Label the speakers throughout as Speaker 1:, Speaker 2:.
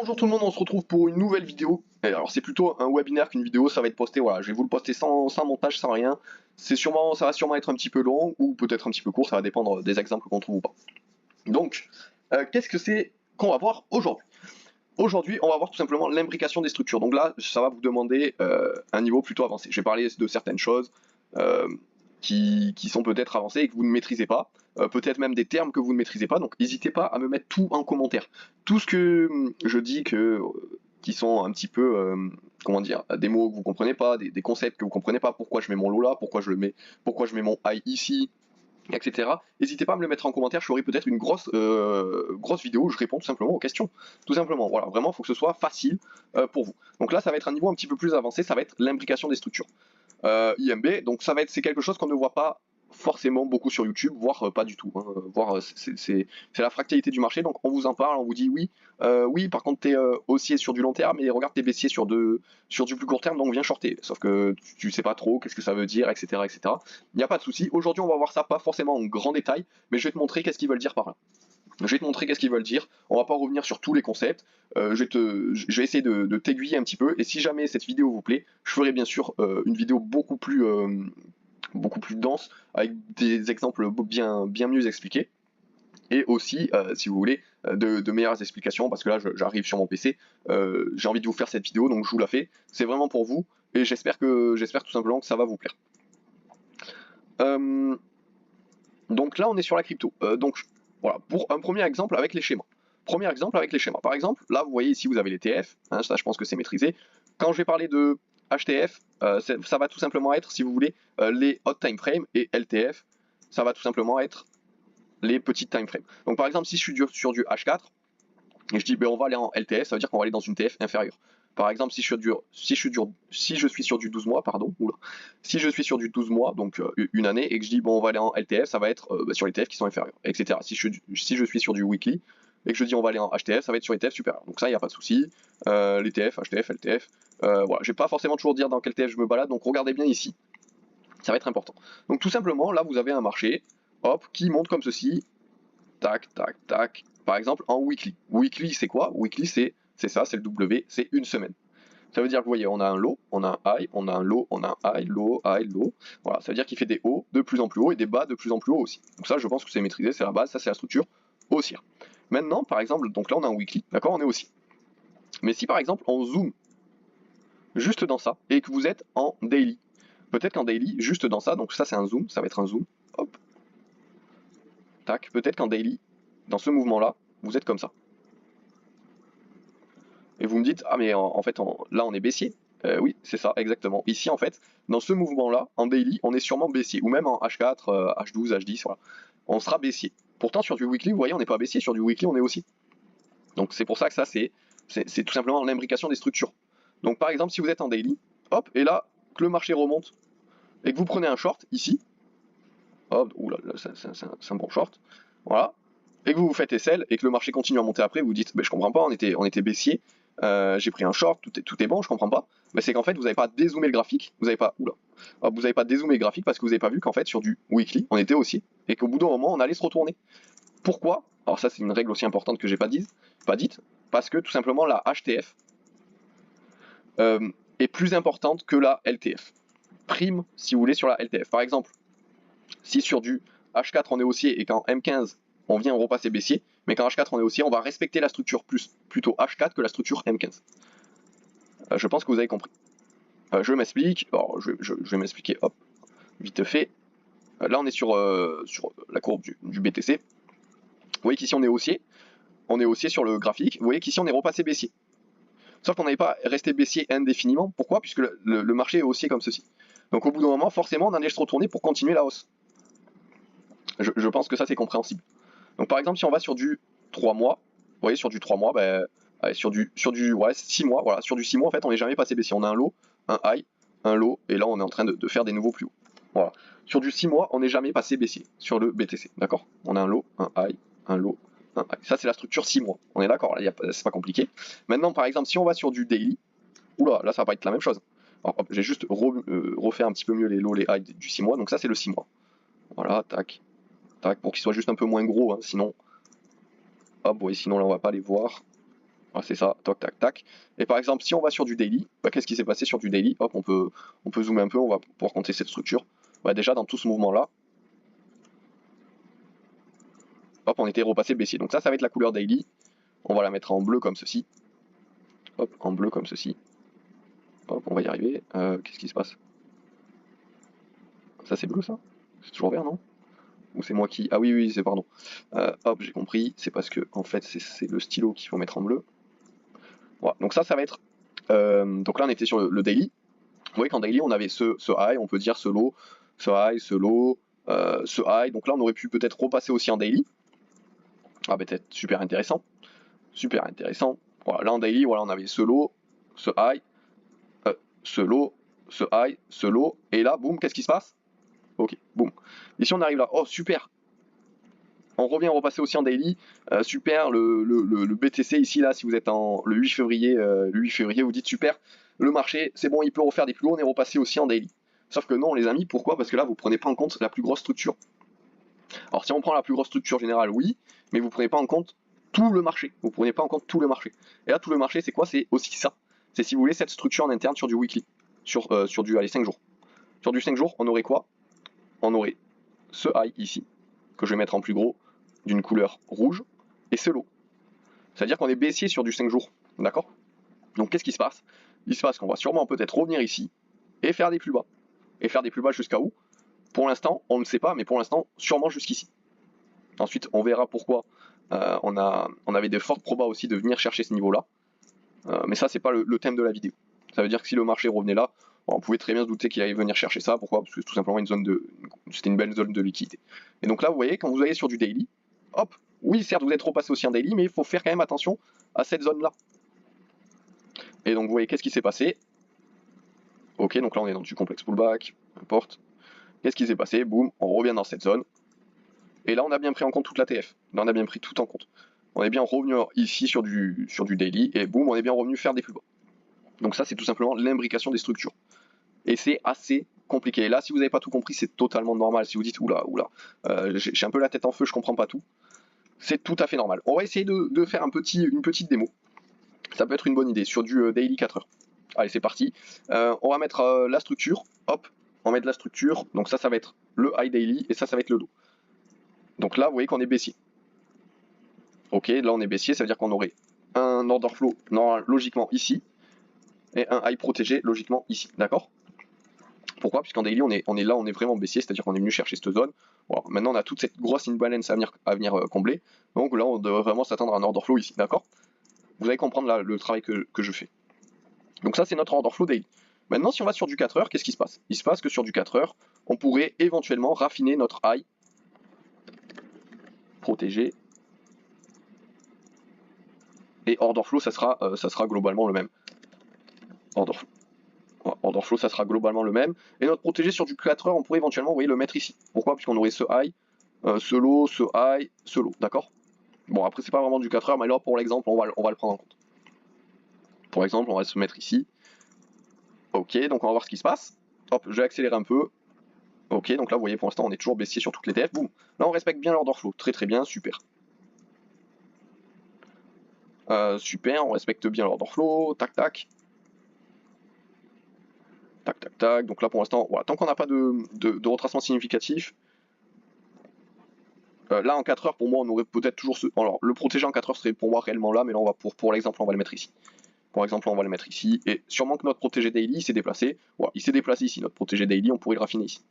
Speaker 1: Bonjour tout le monde, on se retrouve pour une nouvelle vidéo. Et alors c'est plutôt un webinaire qu'une vidéo, ça va être posté, voilà, je vais vous le poster sans montage, sans rien. Ça va sûrement être un petit peu long ou peut-être un petit peu court, ça va dépendre des exemples qu'on trouve ou pas. Donc, qu'est-ce que c'est qu'on va voir aujourd'hui? Aujourd'hui, on va voir tout simplement l'imbrication des structures. Donc là, ça va vous demander un niveau plutôt avancé. Je vais parler de certaines choses qui sont peut-être avancées et que vous ne maîtrisez pas. Peut-être même des termes que vous ne maîtrisez pas. Donc n'hésitez pas à me mettre tout en commentaire. Tout ce que je dis qui sont un petit peu, comment dire, des mots que vous comprenez pas, des concepts que vous comprenez pas, pourquoi je mets mon lot là, pourquoi je mets mon I ici, etc. N'hésitez pas à me le mettre en commentaire, je ferai peut-être une grosse vidéo où je réponds tout simplement aux questions. Tout simplement, voilà, vraiment, il faut que ce soit facile pour vous. Donc là, ça va être un niveau un petit peu plus avancé, ça va être l'imbrication des structures. IMB, donc c'est quelque chose qu'on ne voit pas forcément beaucoup sur YouTube, voire pas du tout. Hein. Voire c'est la fractalité du marché, donc on vous en parle, on vous dit oui, oui, par contre t'es haussier sur du long terme, mais regarde t'es baissier sur du plus court terme, donc viens shorter. Sauf que tu sais pas trop qu'est-ce que ça veut dire, etc., etc. Il n'y a pas de souci. Aujourd'hui, on va voir ça pas forcément en grand détail, mais je vais te montrer qu'est-ce qu'ils veulent dire par là. Je vais te montrer qu'est-ce qu'ils veulent dire. On va pas revenir sur tous les concepts. Je vais essayer de t'aiguiller un petit peu. Et si jamais cette vidéo vous plaît, je ferai bien sûr une vidéo beaucoup plus dense avec des exemples bien mieux expliqués. Et aussi, si vous voulez, de meilleures explications, parce que là, j'arrive sur mon PC, j'ai envie de vous faire cette vidéo, donc je vous la fais. C'est vraiment pour vous, et j'espère tout simplement que ça va vous plaire. Donc là, on est sur la crypto. Donc voilà, pour un premier exemple avec les schémas. Premier exemple avec les schémas. Par exemple, là, vous voyez ici, vous avez les TF. Hein, ça, je pense que c'est maîtrisé. Quand je vais parler de HTF, ça va tout simplement être, si vous voulez, les hot time frame, et LTF, ça va tout simplement être les petites time frames. Donc par exemple, si je suis sur du H4 et je dis ben on va aller en LTF, ça veut dire qu'on va aller dans une TF inférieure. Par exemple, si je suis sur du 12 mois, pardon, si je suis sur du 12 mois, donc une année, et que je dis bon on va aller en LTF, ça va être sur les TF qui sont inférieurs, etc. Si je suis sur du weekly, et que je dis on va aller en HTF, ça va être sur les TF supérieurs. Donc ça, il n'y a pas de souci. Les TF, HTF, LTF, voilà. Je vais pas forcément toujours dire dans quel TF je me balade, donc regardez bien ici. Ça va être important. Donc tout simplement, là vous avez un marché, hop, qui monte comme ceci, tac, tac, tac, par exemple en weekly. Weekly c'est quoi? Weekly c'est ça, c'est le W, c'est une semaine. Ça veut dire que vous voyez, on a un low, on a un high, on a un low, on a un high, low, high, low. Voilà, ça veut dire qu'il fait des hauts de plus en plus haut et des bas de plus en plus haut aussi. Donc ça, je pense que c'est maîtrisé, c'est la base, ça c'est la structure haussière. Maintenant, par exemple, donc là on a un weekly, d'accord, on est haussier. Mais si par exemple on zoome juste dans ça et que vous êtes en daily, peut-être qu'en daily, juste dans ça, donc ça c'est un zoom, ça va être un zoom, hop, tac, peut-être qu'en daily, dans ce mouvement-là, vous êtes comme ça. Et vous me dites, ah mais en fait, là on est baissier. Oui, c'est ça, exactement. Ici, en fait, dans ce mouvement-là, en daily, on est sûrement baissier. Ou même en H4, H12, H10, voilà. On sera baissier. Pourtant, sur du weekly, vous voyez, on n'est pas baissier. Sur du weekly, on est aussi. Donc c'est pour ça que ça, c'est tout simplement l'imbrication des structures. Donc par exemple, si vous êtes en daily, hop, et là, que le marché remonte, et que vous prenez un short, ici, hop, oula, c'est un bon short, voilà, et que vous vous faites SL, et que le marché continue à monter après, vous vous dites, je comprends pas, on était baissier, j'ai pris un short, tout est bon, je comprends pas. Mais c'est qu'en fait, vous n'avez pas dézoomé le graphique, vous n'avez pas dézoomé le graphique parce que vous n'avez pas vu qu'en fait, sur du weekly, on était haussier, et qu'au bout d'un moment, on allait se retourner. Pourquoi? Alors ça, c'est une règle aussi importante que j'ai pas dite, parce que tout simplement, la HTF est plus importante que la LTF. Prime, si vous voulez, sur la LTF. Par exemple, si sur du H4 on est haussier et qu'en M15 on vient repasser baissier, mais qu'en H4 on est haussier, on va respecter la structure plutôt H4 que la structure M15. Je pense que vous avez compris. Je m'explique, je vais m'expliquer, hop, vite fait. Là on est sur la courbe du BTC. Vous voyez qu'ici on est haussier sur le graphique, vous voyez qu'ici on est repassé baissier. Sauf qu'on n'avait pas resté baissier indéfiniment. Pourquoi? Puisque le marché est haussier comme ceci. Donc au bout d'un moment, forcément, on allait se retourner pour continuer la hausse. Je pense que ça c'est compréhensible. Donc par exemple, si on va sur du 3 mois, vous voyez, sur du 3 mois, sur du 6 mois, voilà, sur du 6 mois, en fait, on n'est jamais passé baissier. On a un low, un high, un low, et là, on est en train de faire des nouveaux plus hauts. Voilà. Sur du 6 mois, on n'est jamais passé baissier sur le BTC, d'accord? On a un low, un high, un low, un high. Ça, c'est la structure 6 mois. On est d'accord, c'est pas compliqué. Maintenant, par exemple, si on va sur du daily, oula, là, ça va pas être la même chose. Alors, hop, j'ai juste refait un petit peu mieux les lows, les highs du 6 mois, donc ça, c'est le 6 mois. Voilà, tac, tac, pour qu'il soit juste un peu moins gros, hein, sinon... Hop, ouais, sinon là on va pas les voir. Voilà, c'est ça, tac, tac, tac. Et par exemple, si on va sur du daily, bah, qu'est-ce qui s'est passé sur du daily? Hop, on peut zoomer un peu, on va pouvoir compter cette structure. Bah, déjà, dans tout ce mouvement-là, hop, on était repassé baissier. Donc ça va être la couleur daily. On va la mettre en bleu comme ceci. Hop, en bleu comme ceci. Hop, on va y arriver. Qu'est-ce qui se passe? Ça, c'est bleu, ça? C'est toujours vert, non? Ou c'est moi qui... Ah oui, oui, c'est pardon. Hop, j'ai compris. C'est parce que, en fait, c'est le stylo qu'il faut mettre en bleu. Voilà, donc ça va être... donc là, on était sur le daily. Vous voyez qu'en daily, on avait ce high, on peut dire ce low, ce high, ce low, ce high. Donc là, on aurait pu peut-être repasser aussi en daily. Ah, peut-être super intéressant. Super intéressant. Voilà, là, en daily, voilà, on avait ce low, ce high, ce low, ce high, ce low. Et là, boum, qu'est-ce qui se passe? Ok, boum. Ici, on arrive là. Oh, super. On revient repasser aussi en daily. Super, le BTC ici, là, si vous êtes en le 8 février, vous dites super, le marché, c'est bon, il peut refaire des plus hauts, on est repassé aussi en daily. Sauf que non, les amis, pourquoi? Parce que là, vous prenez pas en compte la plus grosse structure. Alors, si on prend la plus grosse structure générale, oui, mais vous prenez pas en compte tout le marché. Vous prenez pas en compte tout le marché. Et là, tout le marché, c'est quoi? C'est aussi ça. C'est, si vous voulez, cette structure en interne sur du weekly, sur du allez, 5 jours. Sur du 5 jours, on aurait quoi? On aurait ce high ici, que je vais mettre en plus gros, d'une couleur rouge, et ce low. C'est-à-dire qu'on est baissier sur du 5 jours. D'accord? Donc qu'est-ce qui se passe? Il se passe qu'on va sûrement peut-être revenir ici et faire des plus bas. Et faire des plus bas jusqu'à où? Pour l'instant, on ne sait pas, mais pour l'instant, sûrement jusqu'ici. Ensuite, on verra pourquoi on avait de fortes probas aussi de venir chercher ce niveau-là. Mais ça, c'est pas le thème de la vidéo. Ça veut dire que si le marché revenait là, on pouvait très bien se douter qu'il allait venir chercher ça. Pourquoi? Parce que c'est tout simplement c'était une belle zone de liquidité. Et donc là, vous voyez, quand vous allez sur du daily, hop, oui, certes, vous êtes repassé aussi en daily, mais il faut faire quand même attention à cette zone-là. Et donc, vous voyez, qu'est-ce qui s'est passé? Ok, donc là, on est dans du complexe pullback, peu importe. Qu'est-ce qui s'est passé? Boum, on revient dans cette zone. Et là, on a bien pris en compte toute la TF. Là, on a bien pris tout en compte. On est bien revenu ici sur du daily, et boum, on est bien revenu faire des plus bas. Donc ça, c'est tout simplement l'imbrication des structures. Et c'est assez compliqué. Et là, si vous n'avez pas tout compris, c'est totalement normal. Si vous dites, oula, j'ai un peu la tête en feu, je comprends pas tout, c'est tout à fait normal. On va essayer de faire une petite démo. Ça peut être une bonne idée sur du daily 4 heures. Allez, c'est parti. On va mettre la structure. Hop, on met de la structure. Donc ça va être le high daily et ça va être le low. Donc là, vous voyez qu'on est baissier. Ok, là on est baissier, ça veut dire qu'on aurait un order flow logiquement ici et un high protégé logiquement ici. D'accord? Pourquoi? Puisqu'en daily, on est là, on est vraiment baissier, c'est-à-dire qu'on est venu chercher cette zone. Voilà. Maintenant, on a toute cette grosse imbalance à venir combler. Donc là, on devrait vraiment s'attendre à un order flow ici. D'accord? Vous allez comprendre là, le travail que je fais. Donc ça, c'est notre order flow daily. Maintenant, si on va sur du 4 heures, qu'est-ce qui se passe? Il se passe que sur du 4 heures, on pourrait éventuellement raffiner notre high protégé. Et order flow, ça sera globalement le même. Order flow. Order flow, ça sera globalement le même. Et notre protégé sur du 4 heures, on pourrait éventuellement, vous voyez, le mettre ici. Pourquoi? Puisqu'on aurait ce high, ce low, ce high, ce low. D'accord? Bon, après, c'est pas vraiment du 4 heures, mais là, pour l'exemple, on va le prendre en compte. Pour exemple, on va se mettre ici. Ok, donc on va voir ce qui se passe. Hop, je vais accélérer un peu. Ok, donc là, vous voyez, pour l'instant, on est toujours baissier sur toutes les TF. Boum. Là, on respecte bien l'order flow. Très très bien, super. Super, on respecte bien l'order flow. Tac, tac. Tac, tac, tac. Donc là, pour l'instant, voilà, tant qu'on n'a pas de retracement significatif. Là, en 4 heures, pour moi, on aurait peut-être toujours ce. Alors, le protégé en 4 heures serait pour moi réellement là, mais là, on va pour l'exemple, on va le mettre ici. Pour exemple, on va le mettre ici. Et sûrement que notre protégé daily s'est déplacé. Voilà, il s'est déplacé ici. Notre protégé daily, on pourrait le raffiner ici.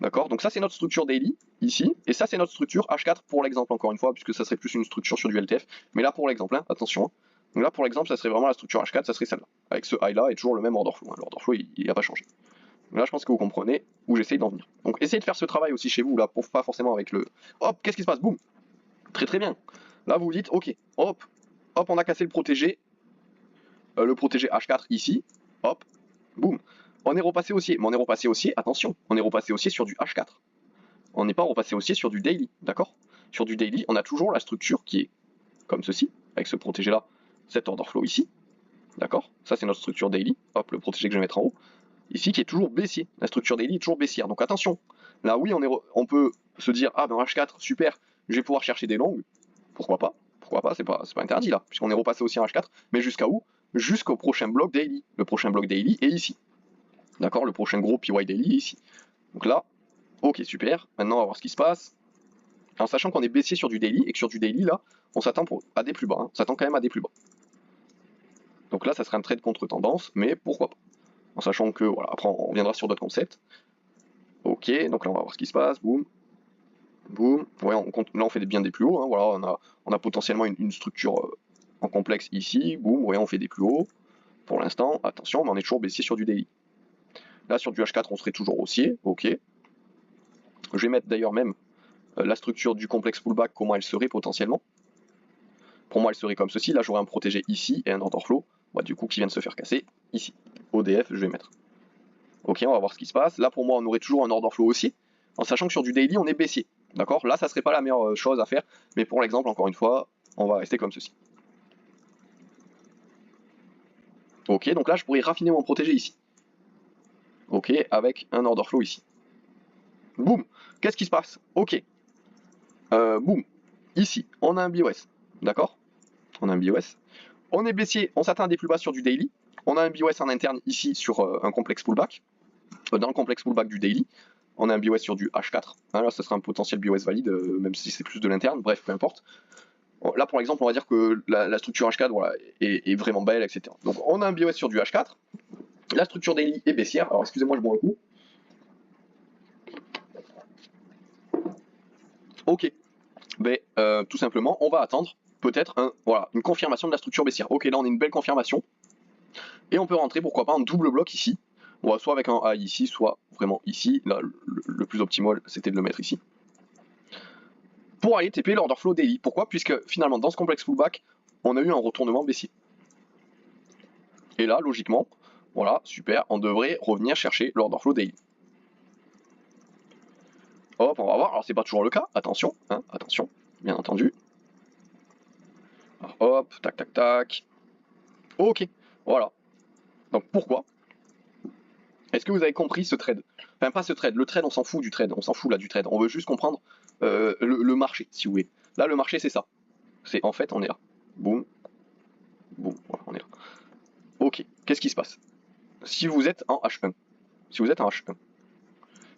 Speaker 1: D'accord? Donc ça, c'est notre structure daily, ici. Et ça, c'est notre structure H4 pour l'exemple, encore une fois, puisque ça serait plus une structure sur du LTF. Mais là, pour l'exemple, hein, attention. Hein. Donc là, pour l'exemple, ça serait vraiment la structure H4, ça serait celle-là. Avec ce high-là et toujours le même order flow. Hein. L'order flow, il n'a pas changé. Donc là, je pense que vous comprenez où j'essaye d'en venir. Donc essayez de faire ce travail aussi chez vous, là, pour pas forcément avec le... Hop, qu'est-ce qui se passe? Boum. Très très bien. Là, vous vous dites, ok, hop, hop, on a cassé le protégé H4 ici, hop, boum. On est repassé haussier, mais on est repassé haussier, attention, on est repassé haussier sur du H4. On n'est pas repassé haussier sur du daily, d'accord? Sur du daily, on a toujours la structure qui est comme ceci, avec ce protégé là, cet order flow ici, d'accord? Ça c'est notre structure daily, hop, le protégé que je vais mettre en haut, ici qui est toujours baissier, la structure daily est toujours baissière, donc attention, là oui on peut se dire, ah ben H4, super, je vais pouvoir chercher des longues, pourquoi pas, pourquoi pas, c'est pas interdit là, puisqu'on est repassé aussi en H4, mais jusqu'à où? Jusqu'au prochain bloc daily. Le prochain bloc daily est ici. D'accord? Le prochain gros PY daily est ici. Donc là, ok, super. Maintenant, on va voir ce qui se passe. En sachant qu'on est baissier sur du daily, et que sur du daily, là, on s'attend à des plus bas. Hein. On s'attend quand même à des plus bas. Donc là, ça serait un trade contre-tendance, mais pourquoi pas. En sachant que, voilà, après, on reviendra sur d'autres concepts. Ok, donc là, on va voir ce qui se passe. Boum. Boum. Ouais, là, on fait bien des plus hauts. Hein. Voilà, on a potentiellement une structure en complexe ici. Boum, ouais, on fait des plus hauts. Pour l'instant, attention, mais on est toujours baissier sur du daily. Là, sur du H4, on serait toujours haussier. Ok. Je vais mettre d'ailleurs même la structure du complexe pullback, comment elle serait potentiellement. Pour moi, elle serait comme ceci. Là, j'aurais un protégé ici et un order flow, du coup, qui vient de se faire casser ici. ODF, je vais mettre. Ok, on va voir ce qui se passe. Là, pour moi, on aurait toujours un order flow aussi, en sachant que sur du daily, on est baissier. D'accord? Là, ça serait pas la meilleure chose à faire, mais pour l'exemple, encore une fois, on va rester comme ceci. Ok, donc là, je pourrais raffiner mon protégé ici. Ok, avec un order flow ici. Boum. Qu'est-ce qui se passe? Ok. Boum. Ici, on a un BOS. D'accord? On a un BOS. On est baissier, on s'atteint à des plus bas sur du daily. On a un BOS en interne ici sur un complexe pullback. Dans le complexe pullback du daily, on a un BOS sur du H4. Hein, là, ça sera un potentiel BOS valide, même si c'est plus de l'interne. Bref, peu importe. Là, pour exemple, on va dire que la structure H4 voilà, est vraiment belle, etc. Donc, on a un BOS sur du H4. La structure daily est baissière. Alors, excusez-moi, je bois un coup. Ok. Mais tout simplement, on va attendre peut-être une confirmation de la structure baissière. Ok, là, on a une belle confirmation. Et on peut rentrer, pourquoi pas, en double bloc ici. Soit avec un high ici, soit vraiment ici. Là, le plus optimal, c'était de le mettre ici. Pour aller TP l'order flow daily. Pourquoi? Puisque finalement, dans ce complexe pullback, on a eu un retournement baissier. Et là, logiquement, voilà, super, on devrait revenir chercher l'order flow daily. Hop, on va voir. Alors, c'est pas toujours le cas. Attention, hein, attention, bien entendu. Alors, hop, tac, tac, tac. Ok, voilà. Donc, pourquoi? Est-ce que vous avez compris ce trade? Enfin, pas ce trade. Le trade, on s'en fout du trade. On s'en fout là du trade. On veut juste comprendre le marché, si vous voulez. Là, le marché, c'est ça. C'est en fait, on est là. Boum. Boum. Voilà, on est là. Ok. Qu'est-ce qui se passe? Si vous êtes en H1,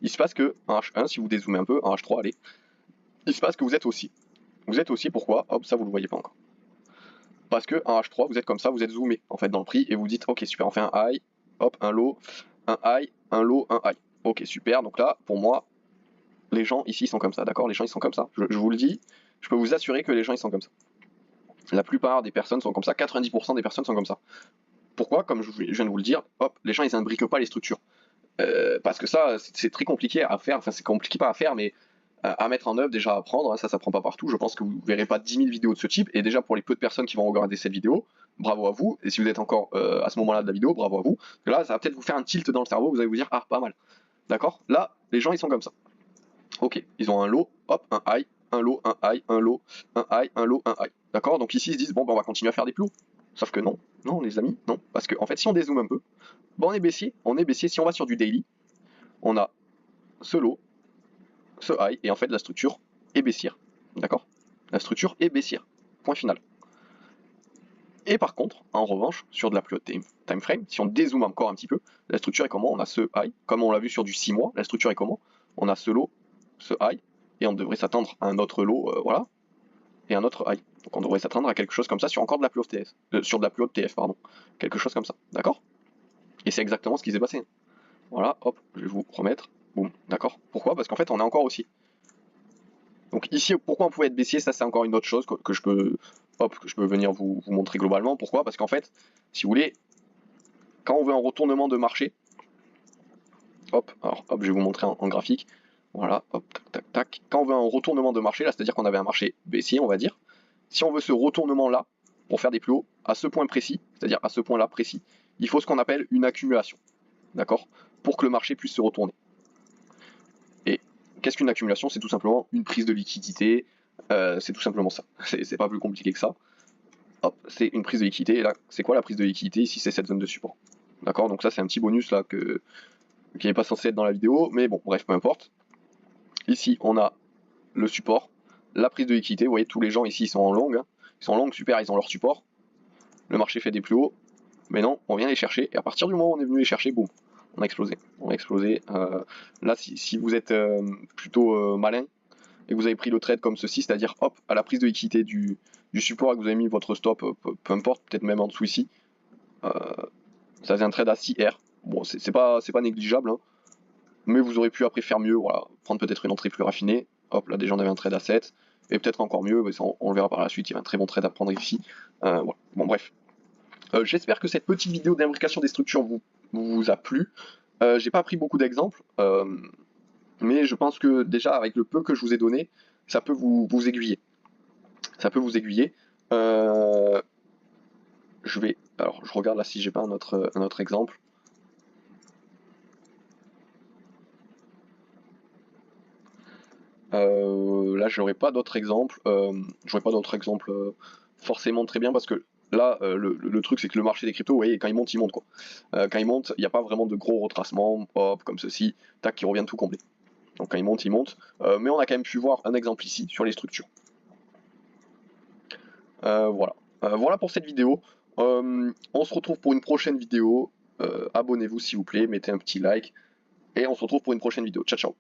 Speaker 1: il se passe que en H1, si vous dézoomez un peu, en H3, allez, il se passe que vous êtes aussi. Vous êtes aussi, pourquoi? Hop, ça vous le voyez pas encore. Parce que en H3, vous êtes comme ça, vous êtes zoomé en fait dans le prix et vous dites ok super, on fait un high, hop, un low, un high, un low, un high. Ok super, donc là pour moi, les gens ici sont comme ça, d'accord? Les gens ils sont comme ça. Je vous le dis, je peux vous assurer que les gens ils sont comme ça. La plupart des personnes sont comme ça, 90% des personnes sont comme ça. Pourquoi? Comme je viens de vous le dire, hop, les gens ils imbriquent pas les structures. Parce que ça, c'est très compliqué à faire, enfin c'est compliqué pas à faire, mais à mettre en œuvre, déjà à apprendre, hein, ça prend pas partout. Je pense que vous verrez pas 10 000 vidéos de ce type, et déjà pour les peu de personnes qui vont regarder cette vidéo, bravo à vous, et si vous êtes encore à ce moment-là de la vidéo, bravo à vous. Là, ça va peut-être vous faire un tilt dans le cerveau, vous allez vous dire, ah, pas mal. D'accord? Là, les gens, ils sont comme ça. Ok, ils ont un low, hop, un high, un low, un high, un low, un high, un low, un high. D'accord? Donc ici, ils se disent, bon, ben, on va continuer à faire des plus hauts. Sauf que non, non, les amis, non. Parce que, en fait, si on dézoome un peu, bon, on est baissier, si on va sur du daily, on a ce low, ce high, et en fait, la structure est baissière. D'accord? La structure est baissière. Point final. Et par contre, en revanche, sur de la plus haute time frame, si on dézoome encore un petit peu, la structure est comment? On a ce high, comme on l'a vu sur du 6 mois, la structure est comment? On a ce low, ce high, et on devrait s'attendre à un autre low, voilà, et un autre high. Donc on devrait s'attendre à quelque chose comme ça sur encore de la plus haute TF, sur de la plus haute TF, pardon. Quelque chose comme ça, d'accord? Et c'est exactement ce qui s'est passé. Voilà, hop, je vais vous remettre, boum, d'accord? Pourquoi? Parce qu'en fait, on est encore aussi. Donc ici, pourquoi on pouvait être baissier, ça c'est encore une autre chose que je peux venir vous montrer globalement. Pourquoi? Parce qu'en fait, si vous voulez, quand on veut un retournement de marché, hop, alors hop, je vais vous montrer en graphique. Voilà, hop, tac, tac, tac. Quand on veut un retournement de marché, là, c'est-à-dire qu'on avait un marché baissier, on va dire. Si on veut ce retournement-là, pour faire des plus hauts, à ce point précis, c'est-à-dire à ce point-là précis, il faut ce qu'on appelle une accumulation. D'accord? Pour que le marché puisse se retourner. Et qu'est-ce qu'une accumulation? C'est tout simplement une prise de liquidité. C'est tout simplement ça. C'est pas plus compliqué que ça. Hop, c'est une prise de liquidité. Et là, c'est quoi la prise de liquidité? Ici, c'est cette zone de support. D'accord? Donc ça, c'est un petit bonus là qui n'est pas censé être dans la vidéo, mais bon, bref, peu importe. Ici, on a le support, la prise de liquidité. Vous voyez, tous les gens ici ils sont en long. Hein. ils sont longs, super, ils ont leur support. Le marché fait des plus hauts, mais non, on vient les chercher, et à partir du moment où on est venu les chercher, boum, on a explosé. On a explosé. Là, si vous êtes plutôt malin, et que vous avez pris le trade comme ceci, c'est-à-dire hop, à la prise de liquidité du support et que vous avez mis votre stop, peu importe, peut-être même en dessous ici, ça faisait un trade à 6R. Bon, c'est pas négligeable, hein, mais vous aurez pu après faire mieux, voilà, prendre peut-être une entrée plus raffinée. Hop, là déjà on avait un trade à 7, et peut-être encore mieux, mais ça, on le verra par la suite, il y a un très bon trade à prendre ici. Voilà. Bon, bref. J'espère que cette petite vidéo d'imbrication des structures vous a plu. J'ai pas pris beaucoup d'exemples, mais je pense que déjà avec le peu que je vous ai donné, ça peut vous aiguiller. Ça peut vous aiguiller. Alors je regarde là si j'ai pas un autre exemple. Là j'aurais pas d'autres exemples. Forcément très bien parce que là le truc c'est que le marché des cryptos, vous voyez, quand il monte quoi. Quand il monte, il n'y a pas vraiment de gros retracements, hop, comme ceci, tac, qui revient tout combler. Donc quand il monte, il monte. Mais on a quand même pu voir un exemple ici sur les structures. Voilà. Voilà pour cette vidéo. On se retrouve pour une prochaine vidéo. Abonnez-vous s'il vous plaît, mettez un petit like. Et on se retrouve pour une prochaine vidéo. Ciao ciao.